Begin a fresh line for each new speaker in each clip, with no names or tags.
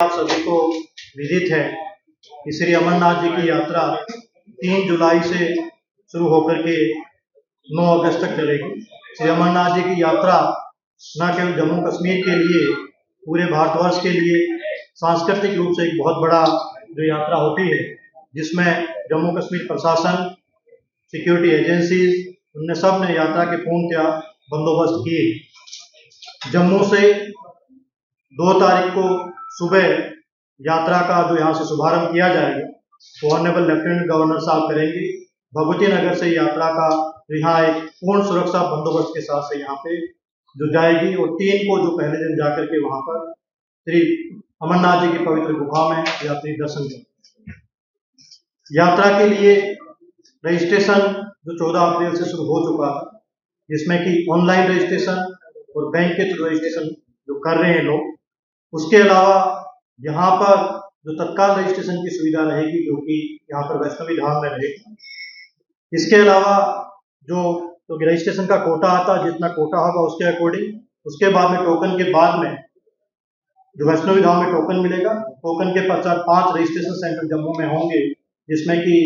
आप सभी को विदित है कि श्री अमरनाथ जी की यात्रा 3 जुलाई से शुरू होकर के 9 अगस्त तक चलेगी। श्री अमरनाथ जी की यात्रा न केवल जम्मू कश्मीर के लिए, पूरे भारतवर्ष के लिए सांस्कृतिक रूप से एक बहुत बड़ा जो यात्रा होती है, जिसमें जम्मू कश्मीर प्रशासन, सिक्योरिटी एजेंसीज, उनने सब ने यात्रा के पूर्णतया बंदोबस्त किए। जम्मू से 2 तारीख को सुबह यात्रा का जो यहाँ से शुभारंभ किया जाएगा तो ऑनरेबल लेफ्टिनेंट गवर्नर साहब करेंगे। भगवती नगर से यात्रा का यहाँ एक पूर्ण सुरक्षा बंदोबस्त के साथ से यहाँ पे जो जाएगी, और 3 को जो पहले दिन जाकर के वहां पर श्री अमरनाथ जी की पवित्र गुफा में यात्री दर्शन करेंगे। यात्रा के लिए रजिस्ट्रेशन जो 14 अप्रैल से शुरू हो चुका था, जिसमें कि ऑनलाइन रजिस्ट्रेशन और बैंक के थ्रू रजिस्ट्रेशन जो कर रहे हैं लोग, उसके अलावा यहाँ पर जो तत्काल रजिस्ट्रेशन की सुविधा रहेगी, जो कि यहाँ पर वैष्णवी धाम में रहेगी। इसके अलावा जो रजिस्ट्रेशन का कोटा आता है, जितना कोटा होगा उसके अकॉर्डिंग, उसके बाद में टोकन के बाद में जो वैष्णवी धाम में टोकन मिलेगा, टोकन के पश्चात 5 रजिस्ट्रेशन सेंटर जम्मू में होंगे, जिसमें कि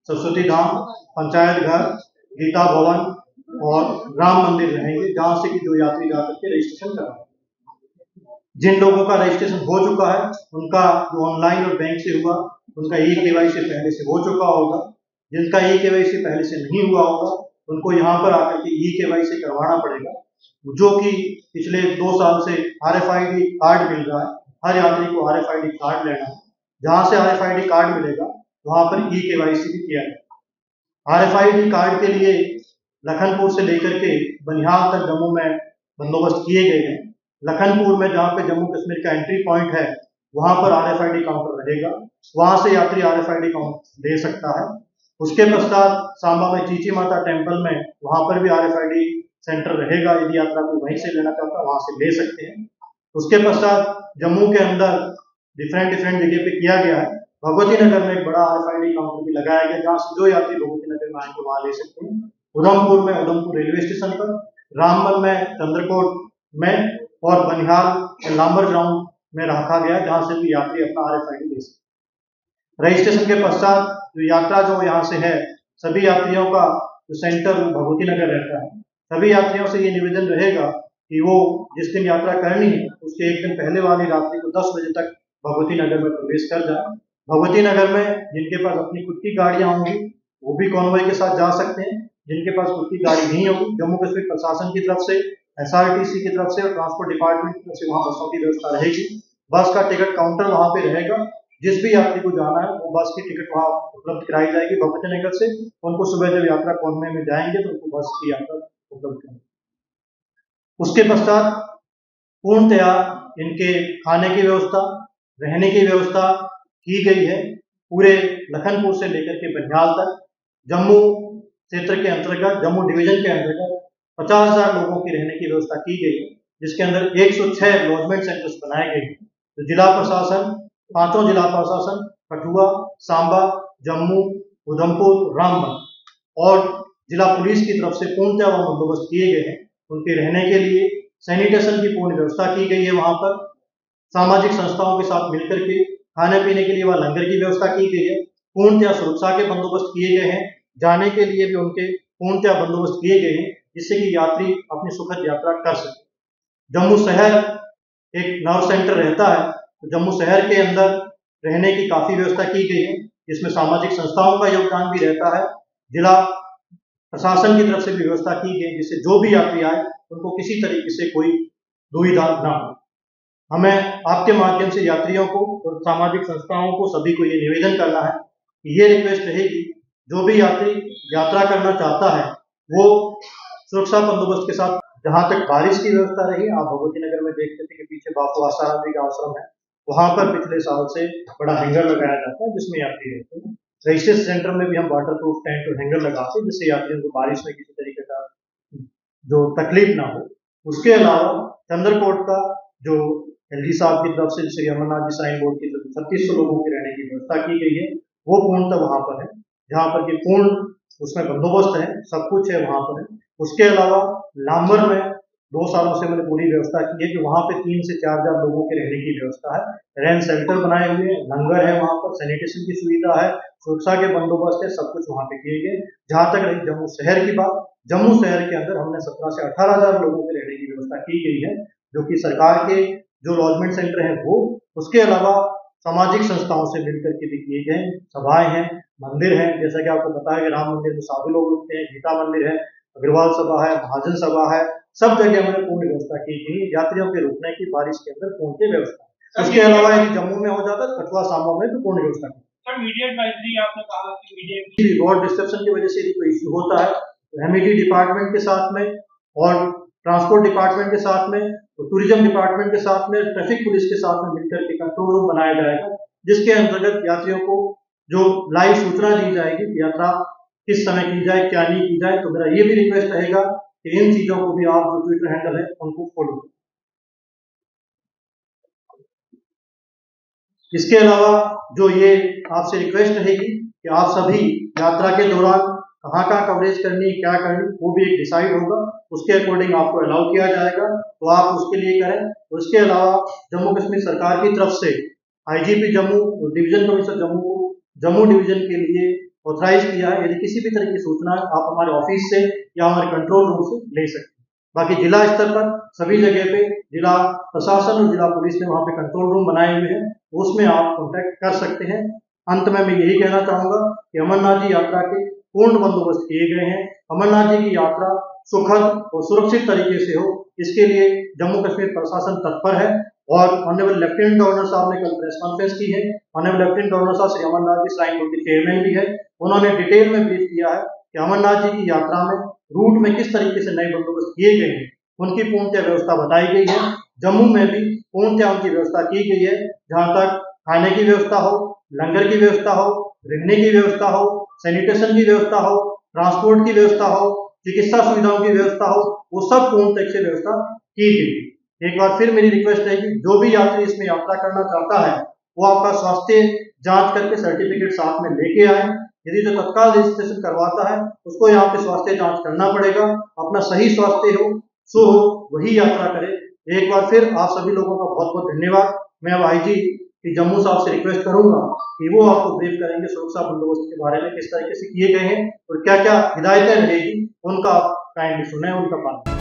सरस्वती धाम, पंचायत घर, गीता भवन और राम मंदिर रहेंगे, जहां से कि जो यात्री जाकर के रजिस्ट्रेशन कराएंगे। जिन लोगों का रजिस्ट्रेशन हो चुका है, उनका जो ऑनलाइन और बैंक से हुआ, उनका ई-केवाईसी पहले से हो चुका होगा। जिनका ई-केवाईसी पहले से नहीं हुआ होगा, उनको यहाँ पर आकर के ई-केवाईसी करवाना पड़ेगा, जो कि पिछले 2 साल से RFID कार्ड मिल रहा है। हर यात्री को RFID कार्ड लेना है। जहां से RFID कार्ड मिलेगा वहां पर ई-केवाईसी भी किया जाएगा। RFID कार्ड के लिए लखनपुर से लेकर के बनिहाल तक जम्मू में बंदोबस्त किए गए हैं। लखनपुर में जहाँ पे जम्मू कश्मीर का एंट्री पॉइंट है, वहां पर RFID काउंटर रहेगा, वहां से यात्री RFID काउंटर ले सकता है। उसके पश्चात सांबा में चीची माता टेम्पल में, वहां पर भी RFID सेंटर रहेगा। यदि यात्रा को वहीं से लेना चाहता है, वहां से ले सकते हैं। उसके पश्चात जम्मू के अंदर डिफरेंट जगह पे किया गया है। भगवती नगर में एक बड़ा RFID काउंटर भी लगाया गया, जहाँ से जो यात्री भगवती नगर में आएंगे वहां ले सकते हैं। उधमपुर में उधमपुर रेलवे स्टेशन पर, रामबन में चंद्रकोट में, और बनिहाल लांबर ग्राउंड में रखा गया, जहां से भी यात्री अपना RFID ले सकते। रजिस्ट्रेशन के पश्चात जो यात्रा जो यहाँ से है, सभी यात्रियों का जो सेंटर भगवती नगर रहता है, सभी यात्रियों से ये निवेदन रहेगा कि वो जिस दिन यात्रा करनी है, उसके एक दिन पहले वाली रात्रि को 10 बजे तक भगवती नगर में प्रवेश कर जाए। भगवती नगर में जिनके पास अपनी खुद की गाड़ियां होंगी, वो भी कॉन्वॉय के साथ जा सकते हैं। जिनके पास खुद की गाड़ी नहीं होगी, जम्मू कश्मीर प्रशासन की तरफ से, SRTC की तरफ से और ट्रांसपोर्ट डिपार्टमेंट की तरफ से वहां बसों की व्यवस्था रहेगी। बस का टिकट काउंटर वहां पे रहेगा। जिस भी यात्री को जाना है, वो बस की टिकट वहां उपलब्ध कराई जाएगी भगवती नगर से। उनको सुबह जब यात्रा कॉन्वॉय में जाएंगे तो उनको बस की यात्रा उपलब्ध कराई। उसके पश्चात पूर्णतया इनके खाने की व्यवस्था, रहने की व्यवस्था की गई है। पूरे लखनपुर से लेकर के बनिहाल तक जम्मू क्षेत्र के अंतर्गत, जम्मू डिवीजन के अंतर्गत 50,000 लोगों की रहने की व्यवस्था की गई है, जिसके अंदर 106 लॉजमेंट सेंटर्स बनाए गए हैं। तो जिला प्रशासन, 5 जिला प्रशासन, कठुआ, सांबा, जम्मू, उधमपुर, रामबन और जिला पुलिस की तरफ से पूर्णतः बंदोबस्त किए गए हैं। उनके रहने के लिए सैनिटेशन की पूर्ण व्यवस्था की गई है। वहां पर सामाजिक संस्थाओं के साथ मिलकर के खाने पीने के लिए वहां लंगर की व्यवस्था की गई है। पूर्णतः सुरक्षा के बंदोबस्त किए गए हैं। जाने के लिए भी उनके पूर्णतः बंदोबस्त किए गए हैं, जिससे कि यात्री अपनी सुखद यात्रा कर सके। जम्मू शहर एक नर्व सेंटर रहता है, तो जम्मू शहर के अंदर रहने की काफी व्यवस्था की गई है, जिसमें सामाजिक संस्थाओं का योगदान भी रहता है। जिला प्रशासन की तरफ से भी व्यवस्था की गई, जिससे जो भी यात्री आए उनको किसी तरीके से कोई दुविधा न हो। हमें आपके माध्यम से यात्रियों को और सामाजिक संस्थाओं को, सभी को ये निवेदन करना है कि ये रिक्वेस्ट रहेगी, जो भी यात्री यात्रा करना चाहता है वो सुरक्षा बंदोबस्त के साथ, जहां तक बारिश की व्यवस्था रही, आप भगवती नगर में देखते थे कि पीछे बापू आसाराम जी का आश्रम है, वहां पर पिछले साल से बड़ा हैंगर लगाया जाता है, जिसमें यात्री रहते हैं। रजिस्ट्रेशन सेंटर में भी हम वाटर प्रूफ टेंट और हैंगर लगाते हैं, जिससे यात्रियों को बारिश में किसी तरीके का जो तकलीफ ना हो। उसके अलावा चंद्रकोट का जो LG साहब की तरफ से श्री अमरनाथ जी साइन बोर्ड की तरफ 3600 लोगों के रहने की व्यवस्था की गई है, वो पूर्णतः वहां पर है, जहां पर कि पूर्ण उसमें बंदोबस्त है, सब कुछ है वहां पर है। उसके अलावा लांबर में 2 सालों से मैंने पूरी व्यवस्था की है कि वहाँ पे 3 से 4 हज़ार लोगों के रहने की व्यवस्था है। रैन शेल्टर बनाए हुए हैं, लंगर है, वहाँ पर सैनिटेशन की सुविधा है, सुरक्षा के बंदोबस्त है, सब कुछ वहाँ पे किए गए। जहाँ तक रही जम्मू शहर की बात, जम्मू शहर के अंदर हमने 17 से 18 हज़ार लोगों के रहने की व्यवस्था की गई है, जो कि सरकार के जो लॉजमेंट सेंटर हैं वो, उसके अलावा सामाजिक संस्थाओं से मिलकर के भी किए गए। सभाएं हैं, मंदिर हैं, जैसा कि आपको पता है कि राम मंदिर में साधु लोग रुकते हैं, गीता मंदिर है, अग्रवाल सभा है, महाजन सभा है, सब जगह हमने पूर्ण व्यवस्था की गई है। यात्रियों के रुकने की, बारिश के अंदर पूर्ण की व्यवस्था। उसके अलावा यदि जम्मू में हो जाता है, कठुआ सांबा में भी पूर्ण व्यवस्था की।
सर मीडिया एडवाइजरी आपने कहा कि मीडिया
रोड डिस्ट्रप्शन की वजह से यदि कोई इश्यू होता है तो एमईडी डिपार्टमेंट के साथ में और ट्रांसपोर्ट डिपार्टमेंट के साथ में, तो टूरिज्म डिपार्टमेंट के साथ में, ट्रैफिक पुलिस के साथ में मिलकर के कंट्रोल रूम बनाया जाएगा, जिसके अंतर्गत यात्रियों को जो लाइव सूचना दी जाएगी कि यात्रा किस समय की जाए, क्या नहीं की जाए। तो मेरा ये भी रिक्वेस्ट रहेगा कि इन चीजों को भी आप जो ट्विटर हैंडल है उनको फॉलो करें। इसके अलावा जो ये आपसे रिक्वेस्ट रहेगी कि आप सभी यात्रा के दौरान कहाँ कवरेज करनी, क्या करनी, वो भी एक डिसाइड होगा, उसके अकॉर्डिंग आपको अलाउ किया जाएगा, तो आप उसके लिए करें। उसके अलावा जम्मू कश्मीर सरकार की तरफ से आईजीपी जम्मू और डिवीजन कमिश्नर जम्मू को जम्मू डिवीजन के लिए ऑथराइज किया है। यदि किसी भी तरह की सूचना आप हमारे ऑफिस से या हमारे कंट्रोल रूम से ले सकते हैं। बाकी जिला स्तर पर सभी जगह पे जिला प्रशासन और जिला पुलिस ने वहाँ पे कंट्रोल रूम बनाए हुए हैं, उसमें आप कॉन्टैक्ट कर सकते हैं। अंत में मैं यही कहना चाहूंगा कि अमरनाथ जी यात्रा के पूर्ण बंदोबस्त किए गए हैं। अमरनाथ जी की यात्रा सुखद और सुरक्षित तरीके से हो, इसके लिए जम्मू कश्मीर प्रशासन तत्पर है। और ऑनरेबल लेफ्टिनेंट गवर्नर साहब ने कल प्रेस कॉन्फ्रेंस की है। ऑनरेबल लेफ्टिनेंट गवर्नर साहब श्री अमरनाथ जी श्राइन बोर्ड के चेयरमैन भी है। उन्होंने डिटेल में ब्रीफ किया है कि अमरनाथ जी की यात्रा में रूट में किस तरीके से नए बंदोबस्त किए गए हैं, उनकी पूर्णतः व्यवस्था बताई गई है। जम्मू में भी पूर्णतः उनकी व्यवस्था की गई है, जहां तक खाने की व्यवस्था हो, लंगर की व्यवस्था हो, रहने की व्यवस्था हो, सैनिटेशन की व्यवस्था हो, ट्रांसपोर्ट की व्यवस्था हो, चिकित्सा सुविधाओं की व्यवस्था हो, वो सब पूर्णतः से व्यवस्था की गई। एक बार फिर मेरी रिक्वेस्ट है कि जो भी यात्री इसमें यात्रा करना चाहता है वो आपका स्वास्थ्य जांच करके सर्टिफिकेट साथ में लेके आए। यदि तो तत्काल रजिस्ट्रेशन करवाता है उसको यहाँ पे स्वास्थ्य जांच करना पड़ेगा। अपना सही स्वास्थ्य हो, सो हो, वही यात्रा करे। एक बार फिर आप सभी लोगों का बहुत बहुत धन्यवाद। मैं अब आईजी की जम्मू साहब से रिक्वेस्ट करूंगा कि वो आपको ब्रीफ करेंगे सुरक्षा बंदोबस्त के बारे में, किस तरीके से किए गए हैं और क्या क्या हिदायतें रहेगी, उनका आप काइंडली सुने, उनका पालन।